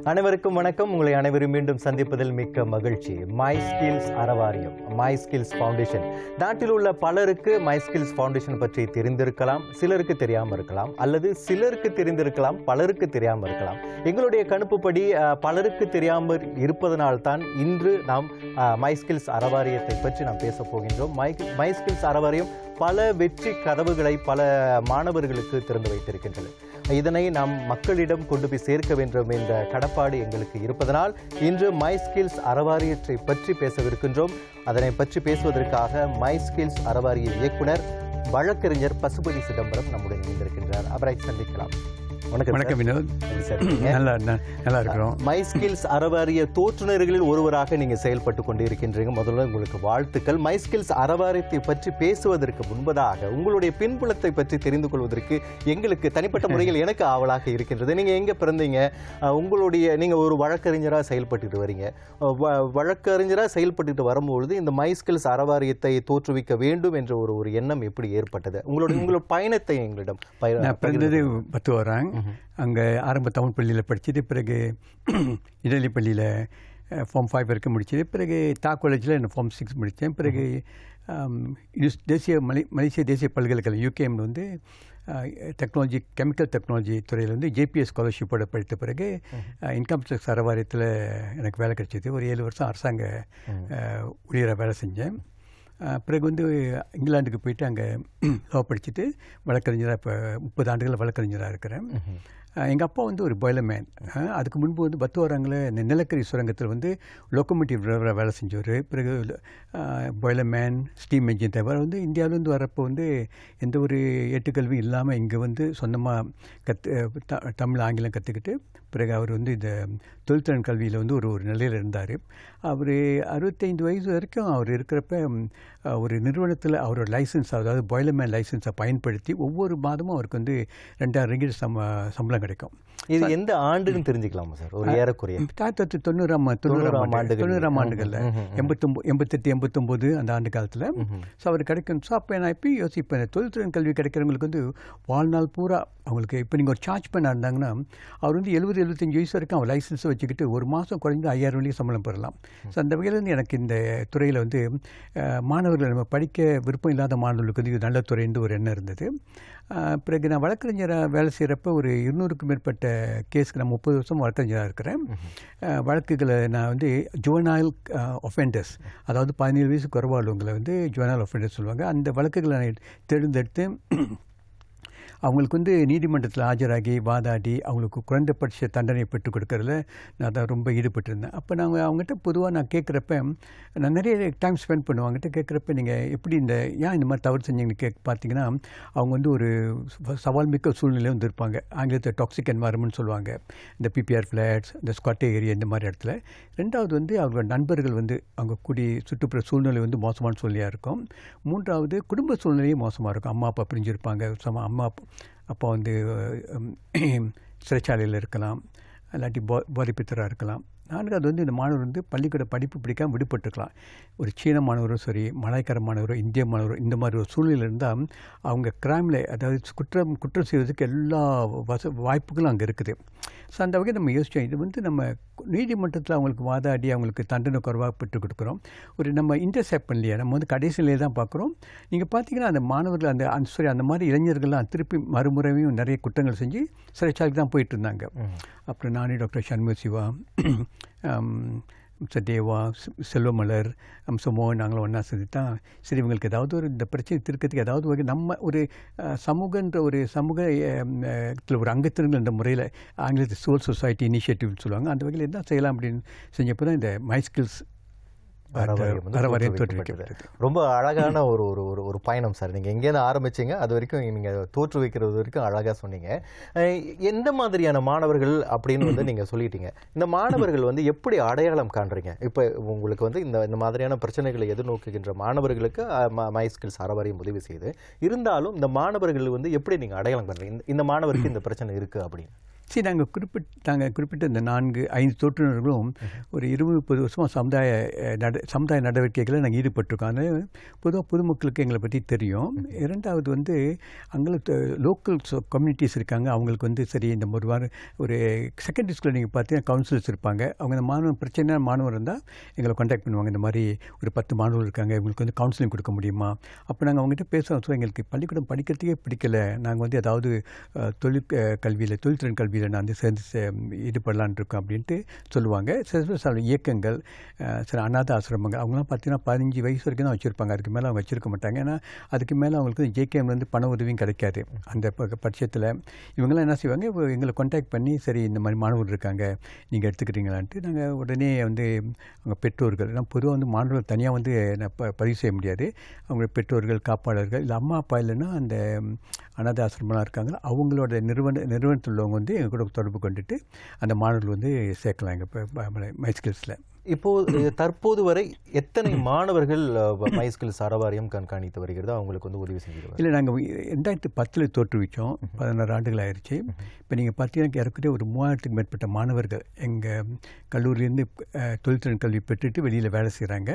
அனைவருக்கும் வணக்கம். உங்களை அனைவரும் மீண்டும் சந்திப்பதில் மிக்க மகிழ்ச்சி. மை ஸ்கில்ஸ் அறவாரியம், மை ஸ்கில்ஸ் ஃபவுண்டேஷன், நாட்டில் உள்ள பலருக்கு மை ஸ்கில்ஸ் ஃபவுண்டேஷன் பற்றி தெரிந்திருக்கலாம், சிலருக்கு தெரியாமல் இருக்கலாம், அல்லது சிலருக்கு தெரிந்திருக்கலாம், பலருக்கு தெரியாமல் இருக்கலாம். எங்களுடைய கணிப்புப்படி பலருக்கு தெரியாமல் இருப்பதனால்தான் இன்று நாம் மை ஸ்கில்ஸ் அறவாரியத்தை பற்றி நாம் பேச போகின்றோம். மை ஸ்கில்ஸ் அறவாரியம் பல வெற்றி கதவுகளை பல மாணவர்களுக்கு திறந்து வைத்திருக்கின்றது. இதனை நாம் மக்களிடம் கொண்டு போய் சேர்க்க வேண்டும் என்ற கடப்பாடு எங்களுக்கு இருப்பதனால் இன்று மை ஸ்கில்ஸ் அறவாரியத்தை பற்றி பேசவிருக்கின்றோம். அதனை பற்றி பேசுவதற்காக மை ஸ்கில்ஸ் அறவாரிய இயக்குனர் வழக்கறிஞர் பசுபதி சிதம்பரம் நம்முடன் இணைந்திருக்கின்றார். அவரை சந்திக்கலாம். வணக்கம் வினோத். நல்லா இருக்கிறோம். மை ஸ்கில்ஸ் அறவாரிய தோற்றுநர்களில் ஒருவராக நீங்க செயல்பட்டு கொண்டு இருக்கின்றீங்க. முதல்ல உங்களுக்கு வாழ்த்துக்கள். மை ஸ்கில்ஸ் அறவாரியத்தை பற்றி பேசுவதற்கு முன்பதாக உங்களுடைய பின்புலத்தை பற்றி தெரிந்து கொள்வதற்கு எங்களுக்கு தனிப்பட்ட முறையில் எனக்கு ஆவலாக இருக்கின்றது. நீங்க எங்க பிறந்தீங்க? நீங்க ஒரு வழக்கறிஞராக செயல்பட்டு வரீங்க. வழக்கறிஞராக செயல்பட்டு வரும்பொழுது இந்த மை ஸ்கில்ஸ் அறவாரியத்தை தோற்றுவிக்க வேண்டும் என்ற ஒரு எண்ணம் எப்படி ஏற்பட்டது? உங்களோட பயணத்தை எங்களிடம் பத்து வராங்க. அங்கே ஆரம்ப தமிழ் பள்ளியில் படிச்சுட்டு பிறகு இடைநிலை பள்ளியில் ஃபார்ம் 5 வரைக்கும் முடிச்சது. பிறகு காலேஜில் நான் ஃபார்ம் 6 முடித்தேன். பிறகு மலேசிய தேசிய பல்கலைக்கழகம் UKM வந்து டெக்னாலஜி கெமிக்கல் டெக்னாலஜி துறையில் வந்து JPS ஸ்காலர்ஷிப்போட படித்த பிறகு இன்கம் டேக்ஸ் அறவாரியத்தில் எனக்கு வேலை கிடைச்சிது. ஒரு 7 வருஷம் அரசாங்க ஊழியராக வேலை செஞ்சேன். பிறகு வந்து இங்கிலாந்துக்கு போயிட்டு அங்கே லா படிச்சுட்டு வழக்கறிஞராக இப்போ 30 ஆண்டுகள் வழக்கறிஞராக இருக்கிறேன். எங்கள் அப்பா வந்து ஒரு பாய்லர்மேன். அதுக்கு முன்பு வந்து பத்துவரங்கில் இந்த நிலக்கரி சுரங்கத்தில் வந்து லோக்கோமோட்டிவ் டிரைவராக வேலை செஞ்சவர். பிறகு பாய்லர்மேன், ஸ்டீம் என்ஜின் டிரைவர் வந்து இந்தியாவிலேருந்து வரப்போ வந்து எந்த ஒரு ஏட்டுக்கல்வியும் இல்லாமல் இங்கே வந்து சொந்தமாக தமிழ் ஆங்கிலம் கற்றுக்கிட்டு பிறகு அவர் வந்து இந்த தொழில்திறன் கல்வியில் வந்து ஒரு நிலையில் இருந்தார். அவர் 65 வயசு வரைக்கும் அவர் இருக்கிறப்ப ஒரு நிறுவனத்தில் அவரோட லைசன்ஸ், அதாவது பாய்லர்மேன் லைசன்ஸை பயன்படுத்தி ஒவ்வொரு மாதமும் அவருக்கு வந்து 2000 ரிங்கிட் சம்பளம் கிடைக்கும். இது எந்த ஆண்டுன்னு தெரிஞ்சுக்கலாமா சார்? ஒரு ஏறக்குறைய 1990ஆம் ஆண்டுகளில் 88, 89 அந்த ஆண்டு காலத்தில் ஸோ அவர் கிடைக்கும். ஸோ அப்போ நான் இப்போ யோசிப்பேன், தொழில்திறன் கல்வி கிடைக்கிறவங்களுக்கு வந்து வாழ்நாள் பூரா அவங்களுக்கு இப்போ நீங்கள் ஒரு சார்ஜ் பண்ண இருந்தாங்கன்னா அவர் வந்து 70-75 வயசு வரைக்கும் அவர் லைசன்ஸை வச்சுக்கிட்டு ஒரு மாதம் குறைஞ்சு 5000 வரைக்கும் சம்பளம் பெறலாம். ஸோ அந்த வகையில் வந்து எனக்கு இந்த துறையில் வந்து மாணவர்கள் நம்ம படிக்க விருப்பம் இல்லாத மாணவர்களுக்கு வந்து இது நல்ல துறைன்னு ஒரு எண்ணம் இருந்தது. பிறகு நான் வழக்கறிஞராக வேலை செய்கிறப்ப ஒரு 200க்கும் மேற்பட்ட கேஸுக்கு நான் 30 வருஷம் வழக்கறிஞராக இருக்கிறேன். வழக்குகளை நான் வந்து ஜுவனைல் ஒஃபெண்டர்ஸ், அதாவது 17 வயசு குறைவாளவங்களை வந்து ஜுவனைல் ஒஃபெண்டர்ஸ் சொல்லுவாங்க. அந்த வழக்குகளை நான் தேர்ந்தெடுத்து அவங்களுக்கு வந்து நீதிமன்றத்தில் ஆஜராகி வாதாடி அவங்களுக்கு குறைந்தபட்ச தண்டனை பெற்றுக் கொடுக்கறதுல நான் தான் ரொம்ப ஈடுபட்டிருந்தேன். அப்போ நாங்கள் அவங்ககிட்ட பொதுவாக நான் கேட்குறப்ப, நான் நிறைய டைம் ஸ்பெண்ட் பண்ணுவேன் அவங்ககிட்ட கேட்குறப்ப, நீங்கள் எப்படி ஏன் இந்த மாதிரி தவறு செஞ்சீங்கன்னு பார்த்தீங்கன்னா அவங்க வந்து ஒரு சவால் மிக்க சூழ்நிலையில் வந்து இருப்பாங்க. ஆங்கிலத்தில் டாக்ஸிக் என்வாயர்மெண்ட் சொல்லுவாங்க. இந்த PPR ஃப்ளாட்ஸ், இந்த ஸ்குவாட்டே ஏரியா, இந்த மாதிரி இடத்துல. ரெண்டாவது வந்து அவங்களோட நண்பர்கள் வந்து அவங்க சுற்றுப்புற சூழ்நிலை வந்து மோசமான சூழ்நிலையாக இருக்கும். மூன்றாவது குடும்ப சூழ்நிலையும் மோசமாக இருக்கும். அம்மா அப்பா பிரிஞ்சிருப்பாங்க. அம்மா அப்பா வந்து சிறைச்சாலையில் இருக்கலாம், இல்லாட்டி போதைப்பித்தராக இருக்கலாம். நான்காவது வந்து இந்த மாணவர் வந்து பள்ளிக்கூட படிப்பு பிடிக்காமல் விடுபட்டுருக்கலாம். ஒரு சீன மாணவரும் சரி, மலாய்க்கார மாணவரோ, இந்திய மாணவரோ, இந்த மாதிரி ஒரு சூழ்நிலை இருந்தால் அவங்க கிரைமில், அதாவது குற்றம் செய்வதற்கு எல்லா வாய்ப்புகளும் அங்கே இருக்குது. ஸோ அந்த வகையை நம்ம யோசித்தோம், இது வந்து நம்ம நீதிமன்றத்தில் அவங்களுக்கு வாதாடி அவங்களுக்கு தண்டனை குறைவாக பெற்றுக் கொடுக்குறோம். ஒரு நம்ம இன்டர்செப்ட் பண்ணலையா, நம்ம வந்து கடைசியிலே தான் பார்க்குறோம். நீங்கள் பார்த்தீங்கன்னா அந்த மாணவர்கள் அந்த மாதிரி இளைஞர்கள்லாம் திருப்பி மறுமுறையும் நிறைய குற்றங்கள் செஞ்சு சிறைச்சாலைக்கு தான் போயிட்டு இருந்தாங்க. அப்புறம் நானே டாக்டர் சண்முக சிவா, தேவா, செல்வமலர், அம்சமோகன், நாங்களும் ஒன்றா சேர்ந்து தான் சரி இவங்களுக்கு ஏதாவது ஒரு இந்த பிரச்சனை திருக்கிறதுக்கு ஏதாவது வகை நம்ம ஒரு சமூகன்ற ஒரு சமூகத்தில் ஒரு அங்கத்தினர்கள் என்ற முறையில் ஆங்கிலத்தில் சிவில் சொசைட்டி இனிஷியேட்டிவ்னு சொல்லுவாங்க. அந்த வகையில் என்ன செய்யலாம் அப்படின்னு செஞ்சப்போ தான் இந்த மை ஸ்கில்ஸ் ரொம்ப அழகான ஒரு பயணம் சார். நீங்கள் எங்கேருந்து ஆரம்பிச்சிங்க அது வரைக்கும் நீங்கள் தோற்று வைக்கிறது வரைக்கும் அழகாக சொன்னீங்க. எந்த மாதிரியான மாணவர்கள் அப்படின்னு வந்து நீங்கள் சொல்லிட்டீங்க. இந்த மாணவர்கள் வந்து எப்படி அடையாளம் காண்றீங்க? இப்போ உங்களுக்கு வந்து இந்த மாதிரியான பிரச்சனைகளை எதிர்நோக்குகின்ற மாணவர்களுக்கு மை ஸ்கில்ஸ் அறவாரியம் உதவி செய்யுது. இருந்தாலும் இந்த மாணவர்கள் வந்து எப்படி நீங்கள் அடையாளம் காண்றீங்க, இந்த மாணவருக்கு இந்த பிரச்சனை இருக்குது அப்படின்னு? சரி, நாங்கள் குறிப்பிட்ட இந்த 4-5 தொற்றுநர்களும் ஒரு 20-30 வருஷமாக சமுதாய நடவடிக்கைகளை நாங்கள் ஈடுபட்டிருக்கோம். அதனால் பொதுவாக பொதுமக்களுக்கு எங்களை பற்றி தெரியும். இரண்டாவது வந்து அங்கே லோக்கல் கம்யூனிட்டிஸ் இருக்காங்க. அவங்களுக்கு வந்து சரி இந்த ஒரு வாரம் ஒரு செகண்டரி ஸ்கூலில் நீங்கள் பார்த்தீங்கன்னா கவுன்சிலர்ஸ் இருப்பாங்க. அவங்க இந்த பிரச்சனையான மாணவர் இருந்தால் எங்களை கான்டாக்ட் பண்ணுவாங்க. இந்த மாதிரி ஒரு 10 மாணவர்கள் இருக்காங்க, இவங்களுக்கு வந்து கவுன்சிலிங் கொடுக்க முடியுமா? அப்போ நாங்கள் அவங்ககிட்ட பேசுவோம். ஸோ எங்களுக்கு பள்ளிக்கூடம் படிக்கிறதுக்கே பிடிக்கல, நாங்கள் வந்து ஏதாவது தொழில்திறன் கல்வியில் நான் வந்து சேர்ந்து ஈடுபடலான் இருக்கோம் அப்படின்ட்டு சொல்லுவாங்க. சில இயக்கங்கள், சில அநாத ஆசிரமங்கள் அவங்களாம் பார்த்தீங்கன்னா 15 வயசு வரைக்கும் தான் வச்சுருப்பாங்க. அதுக்கு மேலே அவங்க வச்சுருக்க மாட்டாங்க. ஏன்னா அதுக்கு மேலே அவங்களுக்கு ஜேகேஎம் வந்து பண உதவியும் கிடைக்காது. அந்த பட்சத்தில் இவங்கெல்லாம் என்ன செய்வாங்க, எங்களை கான்டாக்ட் பண்ணி சரி இந்த மாதிரி மாணவர்கள் இருக்காங்க, நீங்கள் எடுத்துக்கிறீங்களான்ட்டு நாங்கள் உடனே வந்து அவங்க பெற்றோர்கள், நான் பொதுவாக வந்து மாணவர்கள் தனியாக வந்து பதிவு செய்ய முடியாது. அவங்க பெற்றோர்கள், காப்பாளர்கள், இல்லை அம்மா அப்பா இல்லைன்னா அந்த அநாத ஆசிரமெலாம் இருக்காங்க, அவங்களோட நிறுவனத்தில் உள்ளவங்க வந்து எங்கள் கூட தொடர்பு கொண்டுட்டு அந்த மாணவர்கள் வந்து சேர்க்கலாம் எங்கள் மைஸ்கில்ஸில். இப்போது தற்போது வரை எத்தனை மாணவர்கள் மைஸ்கில்ஸ் அறவாரியம் கண்காணித்து வருகிறது, அவங்களுக்கு வந்து உதவி செஞ்சுருவாங்க? இல்லை, நாங்கள் 2010 தோற்றுவிச்சோம். 16 ஆண்டுகள் ஆயிடுச்சு. இப்போ நீங்கள் பார்த்தீங்கன்னா ஏற்கனவே ஒரு 3000க்கும் மேற்பட்ட மாணவர்கள் எங்கள் கல்லூரியிலேருந்து தொழில்திறன் கல்வி பெற்றுட்டு வெளியில் வேலை செய்கிறாங்க.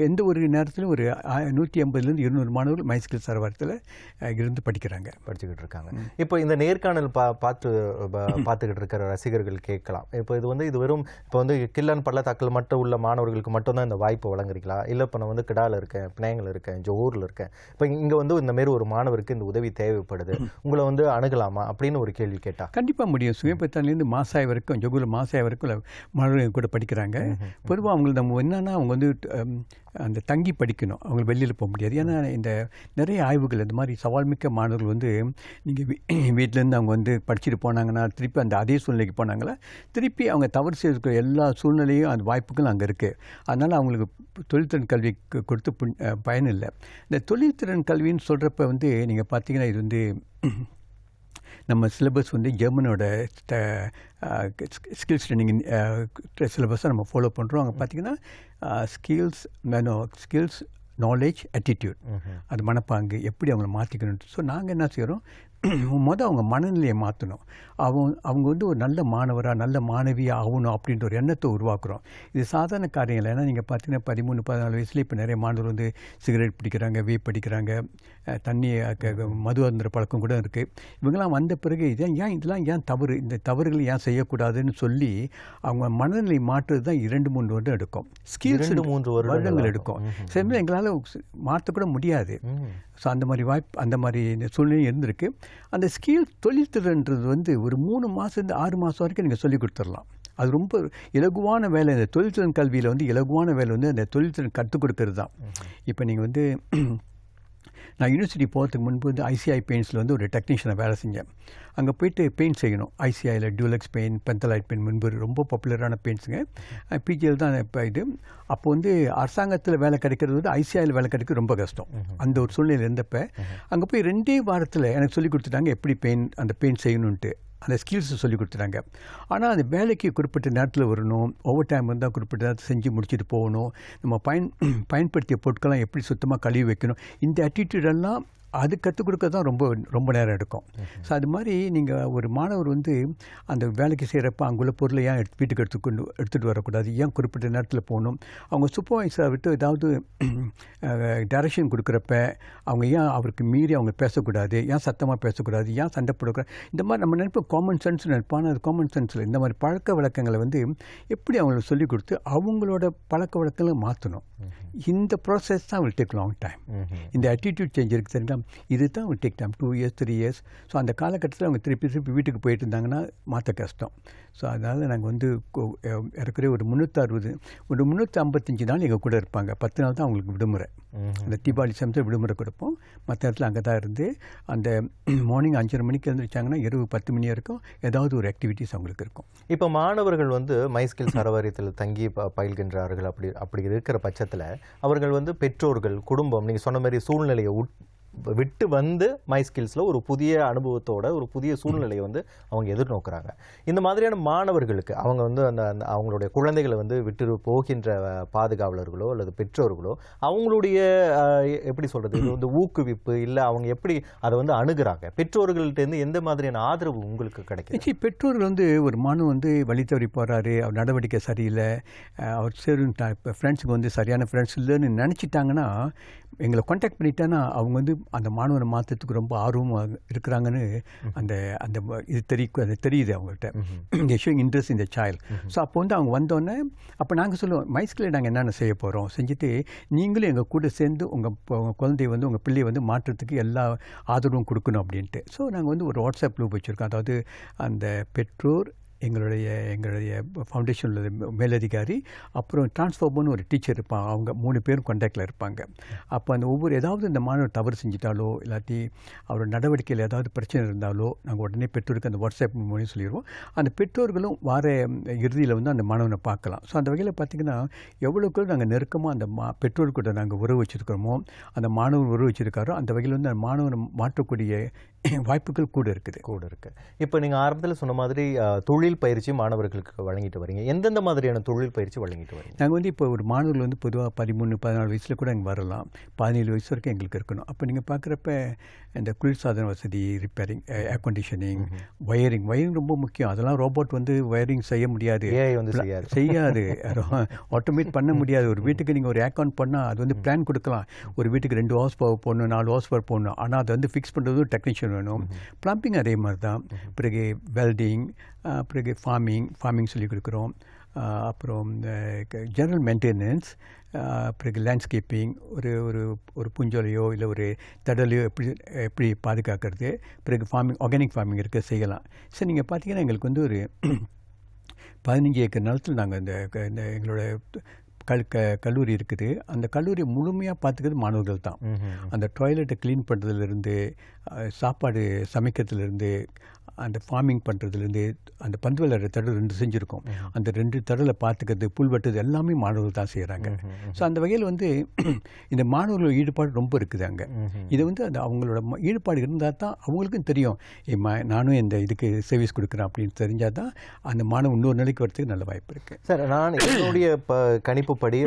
எந்த ஒரு நேரத்திலும் ஒரு 150லேருந்து 200 மாணவர்கள் மைஸ்கில்ஸ் அறவாரியத்தில் இருந்து படிச்சுக்கிட்டு இருக்காங்க. இப்போ இந்த நேர்காணல் பார்த்துக்கிட்டு இருக்கிற ரசிகர்கள் கேட்கலாம், இப்போ இது வெறும் இப்போ வந்து கில்லான் பள்ளத்தாக்கில் மட்டும் உள்ள மாணவர்களுக்கு மட்டும்தான் இந்த வாய்ப்பு வழங்குறீங்களா, இல்லை இப்போ நான் வந்து கிடாவில் இருக்கேன், பிணையங்கள் இருக்கேன், ஜோஹூரில் இருக்கேன், இப்போ இங்கே வந்து இந்த மாரி ஒரு மாணவருக்கு இந்த உதவி தேவைப்படுது, உங்களை வந்து அணுகலாமா அப்படின்னு ஒரு கேள்வி கேட்டால்? கண்டிப்பாக முடியும். சுயம்பத்தான்லேருந்து மாசாய் வரைக்கும், ஜோகூரில் மாசாய் வரைக்கும் மாணவர்கள் கூட படிக்கிறாங்க. பொதுவாக அவங்களுக்கு நம்ம என்னன்னா அவங்க வந்து அந்த தங்கி படிக்கணும், அவங்க வெளியில் போக முடியாது. ஏன்னா இந்த நிறைய ஆய்வுகள் இந்த மாதிரி சவால்மிக்க மாணவர்கள் வந்து நீங்கள் வீட்டிலேருந்து அவங்க வந்து படிச்சுட்டு போனாங்கன்னா திருப்பி அந்த அதே சூழ்நிலைக்கு போனாங்களா திருப்பி அவங்க தவறு செய்யக்கூடிய எல்லா சூழ்நிலையும் அந்த வாய்ப்புகளும் அங்கே இருக்குது. அதனால் அவங்களுக்கு தொழில்திறன் கல்வி கொடுத்து பயன் இல்லை. இந்த தொழில்திறன் கல்வின்னு சொல்கிறப்ப வந்து நீங்கள் பார்த்தீங்கன்னா இது வந்து நம்ம சிலபஸ் வந்து ஜெர்மனோட ஸ்கில்ஸ் ட்ரைனிங் சிலபஸை நம்ம ஃபாலோ பண்ணுறோம். அங்கே பார்த்தீங்கன்னா ஸ்கில்ஸ், நாலேஜ், ஆட்டிடியூட், அது மனப்பாங்கு எப்படி அவங்கள மாற்றிக்கணும். ஸோ நாங்கள் என்ன செய்கிறோம், அவங்க மனநிலையை மாற்றணும். அவங்க வந்து ஒரு நல்ல மாணவராக நல்ல மாணவியாக ஆகணும் அப்படின்ற ஒரு எண்ணத்தை உருவாக்குறோம். இது சாதாரண காரியம் இல்லை. ஏன்னா நீங்கள் பார்த்தீங்கன்னா 13-14 வயசுல இப்போ நிறைய மாணவர் வந்து சிகரெட் பிடிக்கிறாங்க, வேப் படிக்கிறாங்க, தண்ணி மது அருந்துற பழக்கம் கூட இருக்குது. இவங்கெல்லாம் வந்த பிறகு இதெல்லாம் ஏன் தவறு, இந்த தவறுகளை ஏன் செய்யக்கூடாதுன்னு சொல்லி அவங்க மனநிலை மாற்றுறது தான் 2-3 வருடம் எடுக்கும். ஸ்கில்ஸ் 3 வருடங்கள் எடுக்கும். சரி, எங்களால் மாற்றக்கூட முடியாது. ஸோ அந்த மாதிரி அந்த மாதிரி சூழ்நிலை இருந்திருக்கு. அந்த தொழில்திறன்றது வந்து ஒரு 3 மாதம் 6 மாதம் வரைக்கும் நீங்கள் சொல்லிக் கொடுத்துடலாம். அது ரொம்ப இலகுவான வேலை. இந்த தொழில்திறன் கல்வியில் வந்து இலகுவான வேலை வந்து அந்த தொழில்திறன் கற்றுக் கொடுக்கறது தான். இப்போ நீங்கள் வந்து நான் யூனிவர்சிட்டி போகிறதுக்கு முன்பு வந்து ஐசிஐ பெயிண்ட்ஸில் வந்து ஒரு டெக்னீஷியனாக வேலை செஞ்சேன். அங்கே போய்ட்டு பெயிண்ட் செய்யணும். ஐசிஐயில் டியூலக்ஸ் பெயிண்ட், பென்தலைட் பெயிண்ட் முன்பு ரொம்ப பாப்புலரான பெயிண்ட்ஸுங்க. பிஜிஎல் தான் இப்போ இது. அப்போ வந்து அரசாங்கத்தில் வேலை கிடைக்கிறது வந்து ஐசிஐயில் வேலை கிடைக்கிறது ரொம்ப கஷ்டம். அந்த ஒரு சூழ்நிலை இருந்தப்போ அங்கே போய் 2 வாரத்தில் எனக்கு சொல்லி கொடுத்துட்டாங்க எப்படி அந்த பெயிண்ட் செய்யணுன்ட்டு. அந்த ஸ்கில்ஸை சொல்லி கொடுத்துட்டாங்க. ஆனால் அந்த வேலைக்கு குறிப்பிட்ட நேரத்தில் வரணும், ஓவர் டைம் இருந்தால் குறிப்பிட்ட நேரத்தில் செஞ்சு முடிச்சுட்டு போகணும், நம்ம பயன்படுத்திய பொருட்கள்லாம் எப்படி சுத்தமாக கழுவி வைக்கணும், இந்த ஆட்டிடியூடெல்லாம் அது கற்றுக் கொடுக்க தான் ரொம்ப நேரம் எடுக்கும். ஸோ அது மாதிரி நீங்கள் ஒரு மாணவர் வந்து அந்த வேலைக்கு செய்கிறப்ப அங்குள்ள பொருளை ஏன் வீட்டுக்கு எடுத்துகிட்டு வரக்கூடாது, ஏன் குறிப்பிட்ட நேரத்தில் போகணும், அவங்க சூப்பர்வைசரை விட்டு ஏதாவது டைரக்ஷன் கொடுக்குறப்ப அவங்க ஏன் அவருக்கு மீறி அவங்க பேசக்கூடாது, ஏன் சத்தமாக பேசக்கூடாது, ஏன் சண்டை போடக்கூடாது, இந்த மாதிரி நம்ம நினைப்போம் காமன் சென்ஸ் நினைப்பான அது காமன் சென்ஸில் இந்த மாதிரி பழக்க வழக்கங்களை வந்து எப்படி அவங்களுக்கு சொல்லிக் கொடுத்து அவங்களோட பழக்க வழக்கங்களை மாற்றணும். இந்த ப்ராசஸ் தான் வில் டேக் லாங் டைம். இந்த ஆட்டிடியூட் சேஞ்ச் இருக்குது தெரியுமா, இது தான் will take time 2 years 3 years. So அந்த காலகட்டத்தில் அவங்க திருப்பி வீட்டுக்கு போயிட்டு இருந்தாங்கன்னா மாற்ற கஷ்டம். ஸோ அதனால் நாங்கள் வந்து ஏற்கனவே ஒரு 355 நாள் எங்கள் கூட இருப்பாங்க. 10 நாள் தான் அவங்களுக்கு விடுமுறை. அந்த தீபாவளி சமயத்தில் விடுமுறை கொடுப்போம். மற்ற இடத்துல அங்கே தான் இருந்து அந்த மார்னிங் 5:30 மணிக்கு எழுந்திரிச்சாங்கன்னா இரவு 10 மணி வரைக்கும் ஏதாவது ஒரு ஆக்டிவிட்டீஸ் அவங்களுக்கு இருக்கும். இப்போ மாணவர்கள் வந்து மைஸ்கில்ஸ் அறவாரியத்தில் தங்கி பயில்கின்றார்கள். அப்படி இருக்கிற பட்சத்தில் அவர்கள் வந்து பெற்றோர்கள், குடும்பம், நீங்கள் சொன்ன மாதிரி சூழ்நிலையை விட்டு வந்து மை ஸ்கில்ஸில் ஒரு புதிய அனுபவத்தோட ஒரு புதிய சூழ்நிலையை வந்து அவங்க எதிர்நோக்குறாங்க. இந்த மாதிரியான மாணவர்களுக்கு அவங்க வந்து அந்த அவங்களுடைய குழந்தைகளை வந்து விட்டு போகின்ற பாதுகாவலர்களோ அல்லது பெற்றோர்களோ அவங்களுடைய எப்படி சொல்கிறது, இது வந்து ஊக்குவிப்பு இல்லை அவங்க எப்படி அதை வந்து அணுகுறாங்க? பெற்றோர்கள்ட்டேருந்து எந்த மாதிரியான ஆதரவு உங்களுக்கு கிடைக்கும்? பெற்றோர்கள் வந்து ஒரு மாணவன் வந்து வழி தவறி போகிறாரு, அவர் நடவடிக்கை சரியில்லை, அவர் சேரும் ஃப்ரெண்ட்ஸுக்கு வந்து சரியான ஃப்ரெண்ட்ஸ் இல்லைன்னு நினச்சிட்டாங்கன்னா, எங்களை கான்டாக்ட் பண்ணிட்டாங்கன்னா அவங்க வந்து அந்த மாணவனை மாற்றத்துக்கு ரொம்ப ஆர்வமாக இருக்கிறாங்கன்னு அந்த அந்த இது தெரியுது அவங்கள்ட்ட. ஷோயிங் இன்ட்ரெஸ்ட் இந்த சைல்டு. ஸோ அப்போ வந்து அவங்க வந்தோடனே அப்போ நாங்கள் சொல்லுவோம், மைஸ்கில் நாங்கள் என்னென்ன செய்ய போகிறோம் செஞ்சுட்டு நீங்களும் எங்கள் கூட சேர்ந்து உங்கள் குழந்தைய வந்து உங்கள் பிள்ளையை வந்து மாற்றத்துக்கு எல்லா ஆதரவும் கொடுக்கணும் அப்படின்ட்டு. ஸோ நாங்கள் வந்து ஒரு வாட்ஸ்அப் குரூப் வச்சுருக்கோம். அதாவது அந்த பெற்றோர், எங்களுடைய ஃபவுண்டேஷனில் மேலதிகாரி, அப்புறம் டிரான்ஸ்ஃபார்மர்னு ஒரு டீச்சர் இருப்பாங்க, அவங்க 3 பேரும் கான்டாக்டில் இருப்பாங்க. அப்போ அந்த ஏதாவது இந்த மாணவர் தவறு செஞ்சிட்டாலோ இல்லாட்டி அவரோட நடவடிக்கையில் ஏதாவது பிரச்சனை இருந்தாலோ நாங்கள் உடனே பெற்றோருக்கு அந்த வாட்ஸ்அப் மூலியம் சொல்லிடுவோம். அந்த பெற்றோர்களும் வார இறுதியில் வந்து அந்த மாணவனை பார்க்கலாம். ஸோ அந்த வகையில் பார்த்திங்கன்னா எவ்வளோக்கு நாங்கள் நெருக்கமாக அந்த பெற்றோர்கிட்ட நாங்கள் உறவு வச்சுருக்கிறோமோ, அந்த மாணவன் உறவு வச்சுருக்காரோ, அந்த வகையில் வந்து அந்த மாணவனை மாற்றக்கூடிய வாய்ப்புகள் கூட இருக்குது. இப்போ நீங்கள் ஆரம்பத்தில் சொன்ன மாதிரி தொழில் பயிற்சி மாணவர்களுக்கு வழங்கிட்டு வரீங்க. எந்தெந்த மாதிரியான தொழில் பயிற்சி வழங்கிட்டு வரீங்க? நாங்கள் வந்து இப்போ ஒரு மாணவர்கள் வந்து பொதுவாக 13-14 வயசில் கூட இங்கே வரலாம், 17 வயசு வரைக்கும் எங்களுக்கு இருக்கணும். அப்போ நீங்கள் பார்க்குறப்ப இந்த குளிர்சாதன வசதி, ரிப்பேரிங், ஏர் கண்டிஷனிங், வயரிங் ரொம்ப முக்கியம். அதெல்லாம் ரோபோட் வந்து வயரிங் செய்ய முடியாது, ஏஐ வந்து செய்யாது, ஆட்டோமேட் பண்ண முடியாது. ஒரு வீட்டுக்கு நீங்கள் ஒரு அக்கௌண்ட் பண்ணால் அது வந்து பிளான் கொடுக்கலாம், ஒரு வீட்டுக்கு 2 ஹார்ஸ் பவர் போடணும், 4 ஹார்ஸ் பவர் போடணும், ஆனால் அதை வந்து ஃபிக்ஸ் பண்ணுறதும் டெக்னீஷியன் வேணும். ப்ளம்பிங் அதே மாதிரி தான். பிறகு வெல்டிங், பிறகு ஃபார்மிங் சொல்லிக் கொடுக்குறோம். அப்புறம் ஜெனரல் மெயின்டெனன்ஸ், பிறகு லேண்ட்ஸ்கேப்பிங், ஒரு புஞ்சோலையோ இல்லை ஒரு தடலையோ எப்படி பாதுகாக்கிறது. பிறகு ஆர்கானிக் ஃபார்மிங் செய்யலாம். சரி, நீங்கள் பார்த்தீங்கன்னா எங்களுக்கு வந்து ஒரு 15 ஏக்கர் நிலத்தில் நாங்கள் இந்த எங்களோட கல்லூரி இருக்குது. அந்த கல்லூரியை முழுமையாக பார்த்துக்கிறது மாணவர்கள் தான். அந்த டாய்லெட்டை க்ளீன் பண்ணுறதுலேருந்து, சாப்பாடு சமைக்கிறதுலேருந்து, அந்த ஃபார்மிங் பண்ணுறதுலேருந்து, அந்த பந்து விளையாடுற தடவை 2 செஞ்சுருக்கோம். அந்த 2 தடவை பார்த்துக்கிறது, புல் வெட்டுறது எல்லாமே மாணவர்கள் தான் செய்கிறாங்க. ஸோ அந்த வகையில் வந்து இந்த மாணவர்களோட ஈடுபாடு ரொம்ப இருக்குது அங்கே. இது வந்து அந்த அவங்களோட ஈடுபாடு இருந்தால் தான் அவங்களுக்கும் தெரியும், நானும் இந்த இதுக்கு சர்வீஸ் கொடுக்குறேன் அப்படின்னு தெரிஞ்சால் தான் அந்த மாணவன் இன்னொரு நிலைக்கு வரதுக்கு நல்ல வாய்ப்பு இருக்குது. சார், நான் என்னுடைய கணிப்புப்படி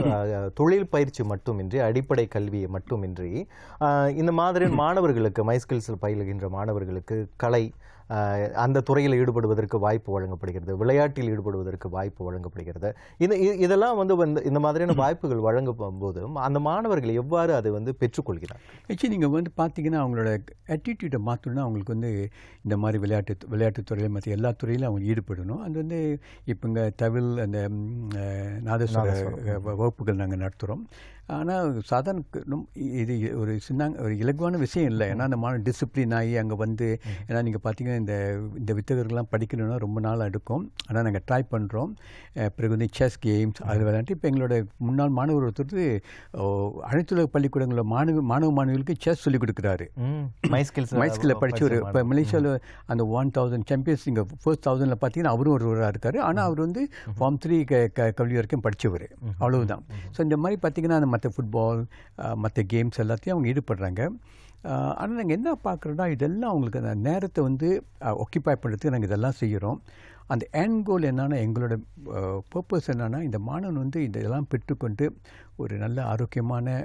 தொழில் பயிற்சி மட்டுமின்றி, அடிப்படை கல்வியை மட்டுமின்றி, இந்த மாதிரி மாணவர்களுக்கு மை ஸ்கில்ஸில் பயிலுகின்ற மாணவர்களுக்கு கலை, அந்த துறையில் ஈடுபடுவதற்கு வாய்ப்பு வழங்கப்படுகிறது, விளையாட்டில் ஈடுபடுவதற்கு வாய்ப்பு வழங்கப்படுகிறது. இதெல்லாம் வந்து இந்த மாதிரியான வாய்ப்புகள் வழங்கும் போது அந்த மாணவர்கள் எவ்வாறு அதை வந்து பெற்றுக்கொள்கிறார்? ஆக்சுவலி நீங்கள் வந்து பார்த்தீங்கன்னா அவங்களோட ஆட்டிடியூடை மாற்றணும்னா அவங்களுக்கு வந்து இந்த மாதிரி விளையாட்டு துறையில் மற்ற எல்லா துறையிலும் அவங்க ஈடுபடணும். அது வந்து இப்போ இங்கே தவில், அந்த நாதஸ்வர வகுப்புகள் நாங்கள் நடத்துகிறோம். ஆனால் சாதாரண இது ஒரு இலகுவான விஷயம் இல்லை. ஏன்னா அந்த மாணவ டிசிப்ளின் ஆகி அங்கே வந்து, ஏன்னா நீங்கள் பார்த்தீங்கன்னா இந்த வித்தகர்கள்லாம் படிக்கணும்னா ரொம்ப நாள் எடுக்கும். ஆனால் நாங்கள் ட்ரை பண்ணுறோம். பிறகு வந்து செஸ் கேம்ஸ் அது விளையாண்டு இப்போ எங்களோட முன்னாள் மாணவர் ஒருத்தர் அனைத்துலக பள்ளிக்கூடங்களோட மாணவர்களுக்கு செஸ் சொல்லிக் கொடுக்குறாரு. மைஸ்கில் படித்து இப்போ மலேசியாவில் அந்த 1000 சாம்பியன்ஸ் இங்கே ஃபர்ஸ்ட் 1000ல் பார்த்தீங்கன்னா அவரும் ஒருவராக இருக்கார். ஆனால் அவர் வந்து ஃபார்ம் 3 கல்வி வரைக்கும் படித்தவர், அவ்வளவுதான். ஸோ இந்த மாதிரி பார்த்தீங்கன்னா அந்த மற்ற ஃபுட்பால், மற்ற கேம்ஸ் எல்லாத்தையும் அவங்க ஈடுபடுறாங்க. ஆனால் நாங்கள் என்ன பார்க்குறோன்னா, இதெல்லாம் அவங்களுக்கு அந்த நேரத்தை வந்து ஆக்கியூபை பண்ணுறதுக்கு நாங்கள் இதெல்லாம் செய்கிறோம். அந்த எண்ட் கோல் என்னென்னா, எங்களோட பர்பஸ் என்னென்னா, இந்த மாணவன் வந்து இதெல்லாம் பெற்றுக்கொண்டு ஒரு நல்ல ஆரோக்கியமான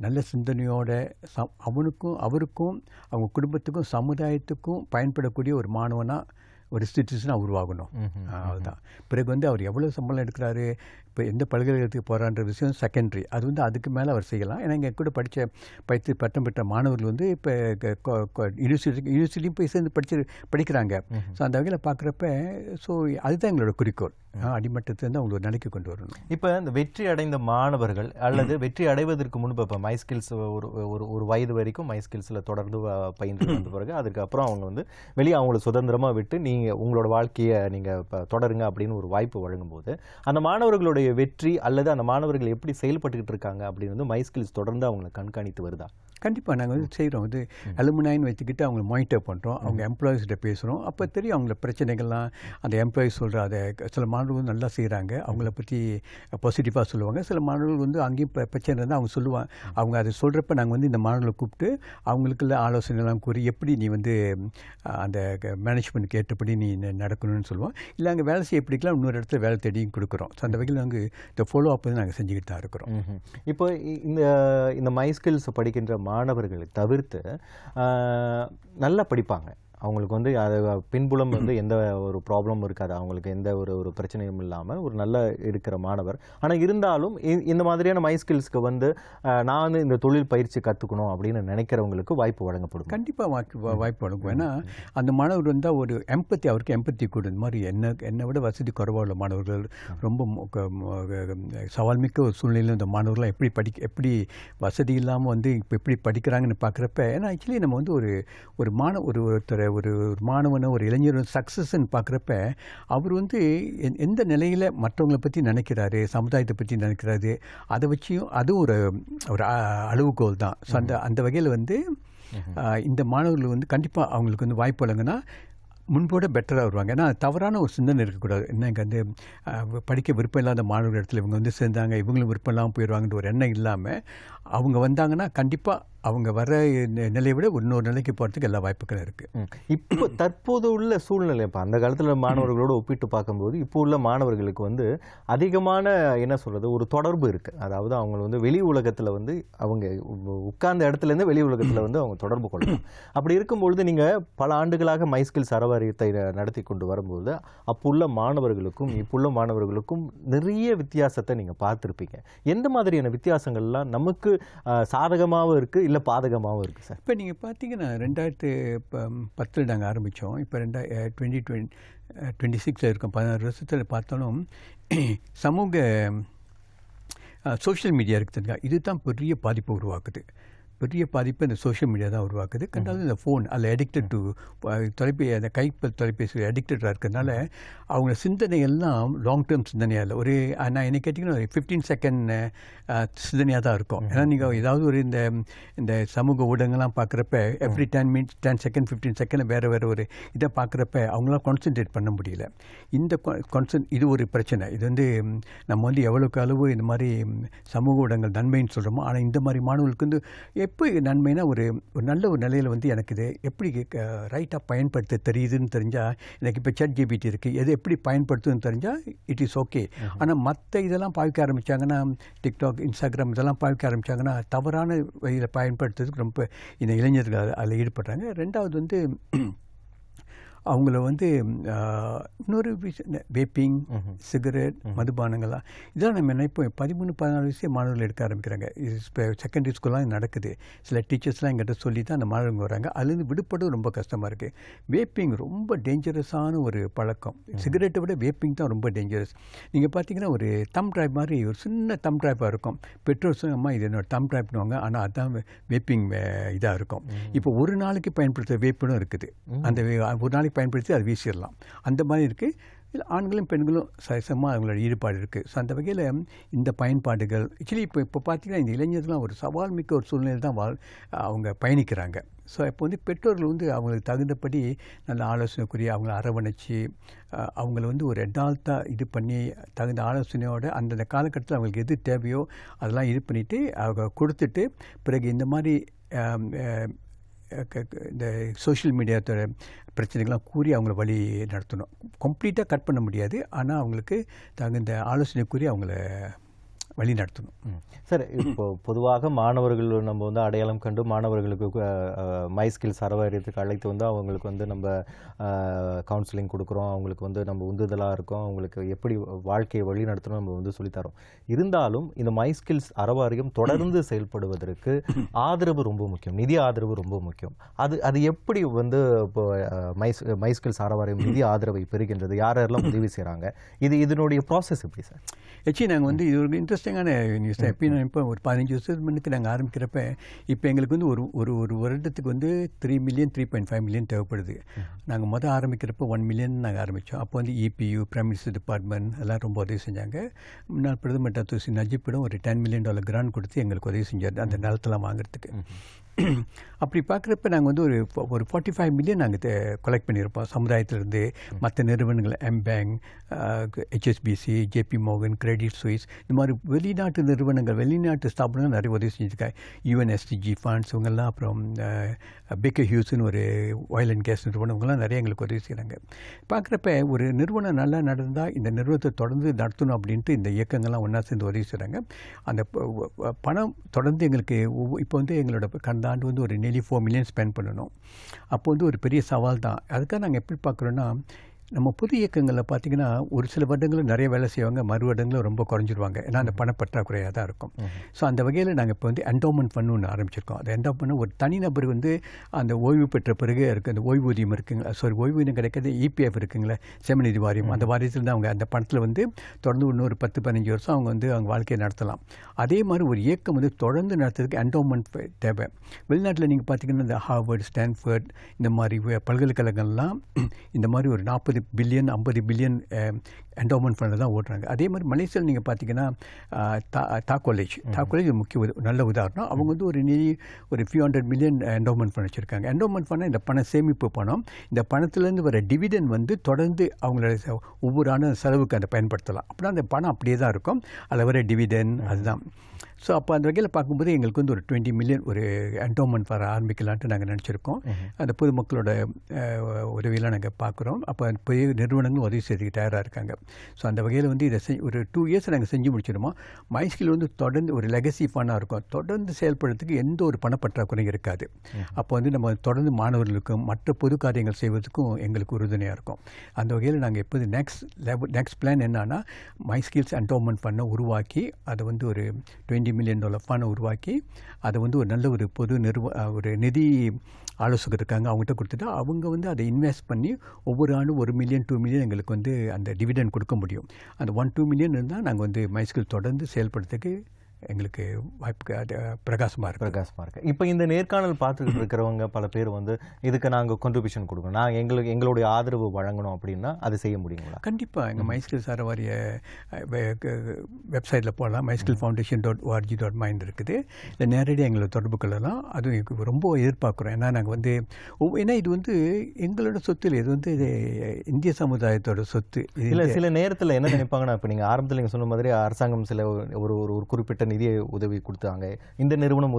நல்ல சிந்தனையோட அவருக்கும் அவங்க குடும்பத்துக்கும் சமுதாயத்துக்கும் பயன்படக்கூடிய ஒரு மாணவனாக, ஒரு சிட்டிசனாக உருவாகணும். அதுதான். பிறகு வந்து அவர் எவ்வளோ சம்பளம் எடுக்கிறாரு, இப்போ எந்த பல்கலைக்கழகத்துக்கு போகிறான்ற விஷயம் செகண்டரி. அது வந்து அதுக்கு மேலே அவர் செய்யலாம். ஏன்னா இங்கே கூட பட்டம் பெற்ற மாணவர்கள் வந்து இப்போ யூனிவர்சிட்டியும் போய் சேர்ந்து படிக்கிறாங்க. ஸோ அந்த வகையில் பார்க்குறப்ப அதுதான் எங்களோட குறிக்கோள். அடிமட்டத்திலேருந்து அவங்களை ஒரு நிலைக்கு கொண்டு வரணும். இப்போ இந்த வெற்றி அடைந்த மாணவர்கள் அல்லது வெற்றி அடைவதற்கு முன்பு இப்போ மை ஸ்கில்ஸ் ஒரு வயது வரைக்கும் மை ஸ்கில்ஸில் தொடர்ந்து பயின்று வந்த பிறகு அதுக்கப்புறம் அவங்க வந்து வெளியே அவங்கள சுதந்திரமாக விட்டு நீங்கள் உங்களோட வாழ்க்கையை நீங்கள் இப்போ தொடருங்க அப்படின்னு ஒரு வாய்ப்பு வழங்கும்போது அந்த மாணவர்களுடைய வெற்றி அல்லது அந்த மாணவர்கள் எப்படி செயல்பட்டுக்கிட்டு இருக்காங்க அப்படின்னு வந்து மை ஸ்கில்ஸ் தொடர்ந்து அவங்களை கண்காணித்து வருதா? கண்டிப்பாக நாங்கள் வந்து செய்கிறோம். இது அலுமினாயின்னு வச்சுக்கிட்டு அவங்களை மானிட்டர் பண்ணுறோம். அவங்க எம்ப்ளாயீஸ்கிட்ட பேசுகிறோம். அப்போ தெரியும் அவங்கள பிரச்சனைகள்லாம். அந்த எம்ப்ளாயீஸ் சொல்கிற அதை சில மாணவர்கள் நல்லா செய்கிறாங்க, அவங்கள பற்றி பாசிட்டிவாக சொல்லுவாங்க. சில மாணவர்கள் வந்து அங்கேயும் பிரச்சனை இருந்தால் அவங்க சொல்லுவாங்க. அவங்க அதை சொல்கிறப்ப நாங்கள் வந்து இந்த மாணவர்களை கூப்பிட்டு அவங்களுக்குள்ள ஆலோசனைலாம் கூறி எப்படி நீ வந்து அந்த மேனேஜ்மெண்ட்டுக்கு ஏற்றபடி நீ நடக்கணும்னு சொல்லுவோம். இல்லை அங்கே வேலை செய்ய எப்படிக்கலாம் இன்னொரு இடத்துல வேலை தேடியும் கொடுக்குறோம். ஸோ அந்த வகையில் நாங்கள் இந்த ஃபாலோ அப் வந்து நாங்கள் செஞ்சுக்கிட்டு தான் இருக்கிறோம். இப்போ இந்த மை ஸ்கில்ஸ் படிக்கின்ற மாணவர்களை தவிர்த்து நல்லா படிப்பாங்க, அவங்களுக்கு வந்து அது பின்புலம் வந்து எந்த ஒரு ப்ராப்ளமும் இருக்காது, அவங்களுக்கு எந்த ஒரு பிரச்சனையும் இல்லாமல் ஒரு நல்ல இருக்கிற மாணவர். ஆனால் இருந்தாலும் இந்த மாதிரியான மை ஸ்கில்ஸ்க்கு வந்து நான் வந்து இந்த தொழில் பயிற்சி கற்றுக்கணும் அப்படின்னு நினைக்கிறவங்களுக்கு வாய்ப்பு வழங்கப்படும். கண்டிப்பாக வாய்ப்பு வழங்கும். ஏன்னா அந்த மாணவர் வந்தால் ஒரு எம்பத்தி, அவருக்கு எம்பத்தி கூட. இந்த மாதிரி என்னை விட வசதி குறைவாக உள்ள மாணவர்கள், ரொம்ப சவால் மிக்க ஒரு சூழ்நிலையில் இந்த மாணவர்கள்லாம் எப்படி வசதி இல்லாமல் வந்து இப்போ எப்படி படிக்கிறாங்கன்னு பார்க்குறப்ப, ஏன்னா ஆக்சுவலி நம்ம வந்து ஒரு மாணவனை ஒரு இளைஞர் சக்ஸஸ்ன்னு பார்க்குறப்ப அவர் வந்து எந்த நிலையில் மற்றவங்களை பற்றி நினைக்கிறாரு, சமுதாயத்தை பற்றி நினைக்கிறாரு, அதை வச்சியும் அதுவும் ஒரு அளவுகோல் தான். ஸோ அந்த வகையில் வந்து இந்த மாணவர்கள் வந்து கண்டிப்பாக அவங்களுக்கு வந்து வாய்ப்பு வழங்கினா முன்போட பெட்டராக வருவாங்க. ஏன்னா தவறான ஒரு சிந்தனை இருக்கக்கூடாது. என்ன இங்கே வந்து படிக்க விருப்பம் இல்லாத மாணவர்கள் இடத்துல இவங்க வந்து சேர்ந்தாங்க, இவங்களும் விருப்பம் இல்லாமல் போயிடுவாங்கன்ற ஒரு எண்ணம் இல்லாமல் அவங்க வந்தாங்கன்னா கண்டிப்பாக அவங்க வர நிலையை விட இன்னொரு நிலைக்கு போகிறதுக்கு எல்லா வாய்ப்புகளும் இருக்குது. இப்போ தற்போது உள்ள சூழ்நிலை, இப்போ அந்த காலத்தில் மாணவர்களோடு ஒப்பிட்டு பார்க்கும்போது இப்போ உள்ள மாணவர்களுக்கு வந்து அதிகமான என்ன சொல்கிறது ஒரு தொடர்பு இருக்குது. அதாவது அவங்க வந்து வெளி உலகத்தில் வந்து அவங்க உட்கார்ந்த இடத்துலேருந்து வெளி உலகத்தில் வந்து அவங்க தொடர்பு கொள்ளலாம். அப்படி இருக்கும்பொழுது நீங்கள் பல ஆண்டுகளாக மை ஸ்கில்ஸ் அறவாரியத்தை நடத்தி கொண்டு வரும்போது அப்புள்ள மாணவர்களுக்கும் இப்புள்ள மாணவர்களுக்கும் நிறைய வித்தியாசத்தை நீங்கள் பார்த்துருப்பீங்க. எந்த மாதிரியான வித்தியாசங்கள்லாம் நமக்கு சாதகமாகவும் இருக்குது இல்லை பாதகமாகவும் இருக்குது சார்? இப்போ நீங்கள் பார்த்தீங்கன்னா 2010 நாங்கள் ஆரம்பித்தோம். இப்போ 2026 இருக்கோம். 16 வருஷத்தில் பார்த்தாலும் சமூக சோஷியல் மீடியா இருக்குதுங்க, இதுதான் பெரிய பாதிப்பை உருவாக்குது. பெரிய பாதிப்பு இந்த சோஷியல் மீடியா தான் உருவாக்குது. கண்டாலும் இந்த ஃபோன் அதில் அடிக்டட் டு அந்த தொலைபேசி அடிக்டடாக இருக்கிறதுனால அவங்க சிந்தனை எல்லாம் லாங் டேர்ம் சிந்தனையாக இல்லை. நான் என்ன கேட்டிங்கன்னா ஒரு 15 செகண்ட் சிந்தனையாக தான் இருக்கும். ஏன்னா நீங்கள் ஏதாவது ஒரு இந்த சமூக ஊடகங்கள்லாம் பார்க்குறப்ப எவ்ரி 10 மினிட்ஸ் 10 செகண்ட் 15 செகண்ட் வேறு ஒரு இதை பார்க்குறப்ப அவங்களாம் கான்சன்ட்ரேட் பண்ண முடியல. இது ஒரு பிரச்சனை. இது வந்து நம்ம வந்து எவ்வளோக்கு அளவு இந்த மாதிரி சமூக ஊடகங்கள் நன்மைன்னு சொல்கிறோமோ, ஆனால் இந்த மாதிரி மாணவர்களுக்கு வந்து எப்போ நன்மைனா ஒரு நல்ல ஒரு நிலையில் வந்து எனக்கு இது எப்படி ரைட்டாக பயன்படுத்த தெரியுதுன்னு தெரிஞ்சால், எனக்கு இப்போ ChatGPT இருக்குது, எது எப்படி பயன்படுத்துதுன்னு தெரிஞ்சால் இட் இஸ் ஓகே. ஆனால் மற்ற இதெல்லாம் பாவிக்க ஆரம்பித்தாங்கன்னா, டிக்டாக், இன்ஸ்டாகிராம் இதெல்லாம் பாவிக்க ஆரம்பித்தாங்கன்னா தவறான வழியில் பயன்படுத்துறதுக்கு ரொம்ப இந்த இளைஞர்கள் அதில் ஈடுபடுறாங்க. ரெண்டாவது வந்து அவங்கள வந்து இன்னொரு விஷயம் வேப்பிங், சிகரெட், மதுபானங்கள்லாம் இதெல்லாம் நம்ம நினைப்போம் 13-14 வயசு மாணவர்கள் எடுக்க ஆரம்பிக்கிறாங்க. இப்போ செகண்டரி ஸ்கூல்லாம் நடக்குது. சில டீச்சர்ஸ்லாம் எங்கிட்ட சொல்லி தான் அந்த மாணவர்கள் வராங்க. அதுலேருந்து விடுபடும் ரொம்ப கஷ்டமாக இருக்குது. வேப்பிங் ரொம்ப டேஞ்சரஸான ஒரு பழக்கம். சிகரெட்டை விட வேப்பிங் தான் ரொம்ப டேஞ்சரஸ். நீங்கள் பார்த்தீங்கன்னா ஒரு தம் ட்ரைப் மாதிரி ஒரு சின்ன தம் ட்ரைப்பாக இருக்கும். பெட்ரோல் அம்மா இது என்னோட தம் ட்ரைப்னுவாங்க, ஆனால் அதுதான் வேப்பிங் இதாக இருக்கும். இப்போ ஒரு நாளைக்கு பயன்படுத்துகிற வேப்பினும் இருக்குது. அந்த ஒரு நாளைக்கு பயன்படுத்தி அதை வீசிடலாம். அந்த மாதிரி இருக்குது. இல்லை ஆண்களும் பெண்களும் சகஜமாக அவங்களோட ஈடுபாடு இருக்குது. ஸோ அந்த வகையில் இந்த பயன்பாடுகள் ஆக்சுவலி இப்போ பார்த்தீங்கன்னா இந்த இளைஞர்கள்லாம் ஒரு சவால் மிக்க ஒரு சூழ்நிலை தான் அவங்க பயணிக்கிறாங்க. ஸோ இப்போ வந்து பெற்றோர்கள் வந்து அவங்களுக்கு தகுந்தபடி நல்ல ஆலோசனைக்குரிய அவங்கள அரவணைச்சி அவங்கள வந்து ஒரு அடால்ட்டாக இது பண்ணி தகுந்த ஆலோசனையோடு அந்தந்த காலகட்டத்தில் அவங்களுக்கு எது தேவையோ அதெல்லாம் இது பண்ணிவிட்டு அவங்க கொடுத்துட்டு பிறகு இந்த மாதிரி இந்த சோஷியல் மீடியாத்தோட பிரச்சனைகள்லாம் கூறி அவங்கள வழி நடத்தணும். கம்ப்ளீட்டாக கட் பண்ண முடியாது, ஆனால் அவங்களுக்கு தகுந்த ஆலோசனை கூறி அவங்கள வழி நடத்தணும். சார், இப்போ பொதுவாக மாணவர்கள் நம்ம வந்து அடையாளம் கண்டு மாணவர்களுக்கு மை ஸ்கில்ஸ் அறவாரியத்துக்கு அழைத்து வந்து அவங்களுக்கு வந்து நம்ம கவுன்சிலிங் கொடுக்குறோம், அவங்களுக்கு வந்து நம்ம உந்துதலாக இருக்கோம், அவங்களுக்கு எப்படி வாழ்க்கையை வழி நடத்தணும் நம்ம வந்து சொல்லித்தரோம். இருந்தாலும் இந்த மை ஸ்கில்ஸ் அறவாரியம் தொடர்ந்து செயல்படுவதற்கு ஆதரவு ரொம்ப முக்கியம், நிதி ஆதரவு ரொம்ப முக்கியம். அது எப்படி வந்து இப்போ மை ஸ்கில்ஸ் அறவாரியம் நிதி ஆதரவை பெறுகின்றது, யாரெல்லாம் உதவி செய்கிறாங்க, இதனுடைய ப்ராசஸ் எப்படி சார்? ஆக்சுவலி நாங்கள் வந்து இது ஒரு இன்ட்ரெஸ்டிங்கான நியூஸ் தான். எப்படின்னா இப்போ ஒரு 15 வருஷத்துக்கு முன்னுக்கு நாங்கள் ஆரம்பிக்கிறப்ப இப்போ எங்களுக்கு வந்து ஒரு வருடத்துக்கு வந்து 3 மில்லியன் 3.5 மில்லியன் தேவைப்படுது. நாங்கள் ஆரம்பிக்கிறப்ப 1 மில்லியன் நாங்கள் ஆரம்பித்தோம். அப்போ வந்து EPU, பிரைம் மினிஸ்டர் டிபார்ட்மெண்ட் எல்லாம் ரொம்ப உதவி செஞ்சாங்க. முன்னாள் பிரதமர் டாக்டர் நஜீப்பிடம் ஒரு $10 மில்லியன் கிராண்ட் கொடுத்து எங்களுக்கு உதவி செஞ்சார் அந்த நிலத்தெல்லாம் வாங்குறதுக்கு. அப்படி பார்க்குறப்ப நாங்கள் வந்து ஒரு 45 மில்லியன் நாங்கள் கலெக்ட் பண்ணியிருப்போம் சமுதாயத்திலேருந்து. மற்ற நிறுவனங்கள் எம்பேங்க், HSBC, JP Morgan, credit Swiss, இந்த மாதிரி வெளிநாட்டு நிறுவனங்கள், வெளிநாட்டு ஸ்தாபனங்கள் நிறைய உதவி செஞ்சுருக்காங்க. UNSDG ஃபண்ட்ஸ் இவங்கெல்லாம், அப்புறம் பேக்கர் ஹியூஸ்னு ஒரு ஆயில் அண்ட் கேஸ் நிறுவனம், இவங்கெல்லாம் நிறைய எங்களுக்கு உதவி செய்கிறாங்க. பார்க்குறப்ப ஒரு நிறுவனம் நல்லா நடந்தால் இந்த நிறுவனத்தை தொடர்ந்து நடத்தணும் அப்படின்ட்டு இந்த இயக்கங்கள்லாம் ஒன்றா சேர்ந்து உதவி செய்கிறாங்க. அந்த பணம் தொடர்ந்து எங்களுக்கு இப்போ வந்து எங்களோட கடந்த ஆண்டு வந்து ஒரு nearly 4 மில்லியன் ஸ்பெண்ட் பண்ணணும். அப்போ வந்து ஒரு பெரிய சவால் தான். அதுக்காக நாங்கள் எப்படி பார்க்குறோன்னா, நம்ம பொது இயக்கங்களில் பார்த்திங்கன்னா ஒரு சில வருடங்களும் நிறைய வேலை செய்வாங்க, மறு வருடங்களும் ரொம்ப குறைஞ்சிடுவாங்க. ஏன்னா அந்த பணப்பற்றாக்குறையாக தான் இருக்கும். ஸோ அந்த வகையில் நாங்கள் இப்போ வந்து என்டோமெண்ட் ஃபண்ட் ஒன்று ஆரம்பிச்சிருக்கோம். அந்த என்டோமெண்ட் ஒரு தனிநபர் வந்து அந்த ஓய்வு பெற்ற பிறகு இருக்குது, அந்த ஓய்வூதியம் இருக்குங்க, ஓய்வூதியம் கிடைக்கிறது EPF இருக்குங்களே, சேமநிதி வாரியம், அந்த வாரியத்தில் தான் அவங்க அந்த பணத்தில் வந்து தொடர்ந்து இன்னொரு 10-15 வருஷம் அவங்க வந்து அவங்க வாழ்க்கையை நடத்தலாம். அதே மாதிரி ஒரு இயக்கம் வந்து தொடர்ந்து நடத்துறதுக்கு என்டோமெண்ட் தேவை. வெளிநாட்டில் நீங்கள் பார்த்தீங்கன்னா இந்த ஹார்வர்ட், ஸ்டான்ஃபர்ட், இந்த மாதிரி பல்கலைக்கழகங்கள்லாம் இந்த மாதிரி ஒரு 40 பில்லியன் 50 பில்லியன் என்டோமெண்ட் ஃபண்டில் தான் ஓடுறாங்க. அதே மாதிரி மலேசியாவில் நீங்கள் பார்த்தீங்கன்னா காலேஜ் நல்ல உதாரணம். அவங்க வந்து ஒரு few hundred million endowment fund வச்சுருக்காங்க. என்டோமெண்ட் ஃபண்ட் இந்த பண சேமிப்பு பணம், இந்த பணத்துலேருந்து வர டிவிடெண்ட் வந்து தொடர்ந்து அவங்களோட ஒவ்வொரு ஆண்டும் செலவுக்கு அதை பயன்படுத்தலாம். அப்படின்னா அந்த பணம் அப்படியே தான் இருக்கும், அதில் வர டிவிடெண்ட் அதுதான். ஸோ அப்போ அந்த வகையில் பார்க்கும்போது எங்களுக்கு வந்து ஒரு 20 மில்லியன் ஒரு என்டோமெண்ட் வர ஆரம்பிக்கலான்ட்டு நாங்கள் நினச்சிருக்கோம். அந்த பொதுமக்களோட உதவியெல்லாம் நாங்கள் பார்க்குறோம். அப்போ பெரிய நிறுவனங்களும் உதவி செய்துக்கு தயாராக இருக்காங்க. ஸோ அந்த வகையில் வந்து இதை ஒரு 2 இயர்ஸ் நாங்கள் செஞ்சு முடிச்சிடுவோம். மைஸ்கில் வந்து தொடர்ந்து ஒரு லெகசி ஃபண்டாக இருக்கும், தொடர்ந்து செயல்படுறதுக்கு எந்த ஒரு பணப்பற்றாக்குறையும் இருக்காது. அப்போ வந்து நம்ம தொடர்ந்து மாணவர்களுக்கும் மற்ற பொது காரியங்கள் செய்வதற்கும் எங்களுக்கு உறுதுணையாக இருக்கும். அந்த வகையில் நாங்கள் எப்போது நெக்ஸ்ட் பிளான் என்னன்னா, மைஸ்கில்ஸ் என்டோமெண்ட் ஃபண்டை உருவாக்கி அதை வந்து ஒரு $20 மில்லியன் ஃபண்டை உருவாக்கி அதை வந்து ஒரு நல்ல ஒரு ஒரு நிதி ஆலோசகர் இருக்காங்க, அவங்ககிட்ட கொடுத்துட்டு அவங்க வந்து அதை இன்வெஸ்ட் பண்ணி ஒவ்வொரு ஆண்டும் 1 மில்லியன் 2 மில்லியன் எங்களுக்கு வந்து அந்த டிவிடெண்ட் கொடுக்க முடியும். அந்த 1-2 மில்லியன் இருந்தால் நாங்கள் வந்து மைஸ்கில் தொடர்ந்து செயல்படுறதுக்கு எங்களுக்கு வாய்ப்பு அது பிரகாசமாக இருக்குது. இப்போ இந்த நேர்காணல் பார்த்துக்கிட்டு இருக்கிறவங்க பல பேர் வந்து இதுக்கு நாங்கள் கான்ட்ரிபியூஷன் கொடுக்கணும், எங்களுடைய ஆதரவு வழங்கணும் அப்படின்னா அது செய்ய முடியுங்களா? கண்டிப்பாக எங்கள் மைஸ்கில் சாரவாரிய வெப்சைட்டில் போகலாம், mysKillFoundation.org.mind இருக்குது. இல்லை நேரடியாக எங்களை தொடர்பு கொள்ளலாம். அதுவும் எங்களுக்கு ரொம்ப எதிர்பார்க்குறோம். ஏன்னா நாங்கள் வந்து ஏன்னா இது வந்து எங்களோட சொத்து இல்லை, இது வந்து இந்திய சமுதாயத்தோட சொத்து. இல்லை சில நேரத்தில் என்ன நினைப்பாங்கன்னா, இப்போ நீங்கள் ஆரம்பத்தில் நீங்கள் சொன்ன மாதிரி அரசாங்கம் சில ஒரு குறிப்பிட்ட நிதி உதவி கொடுத்தாங்க, இந்த நிறுவனம்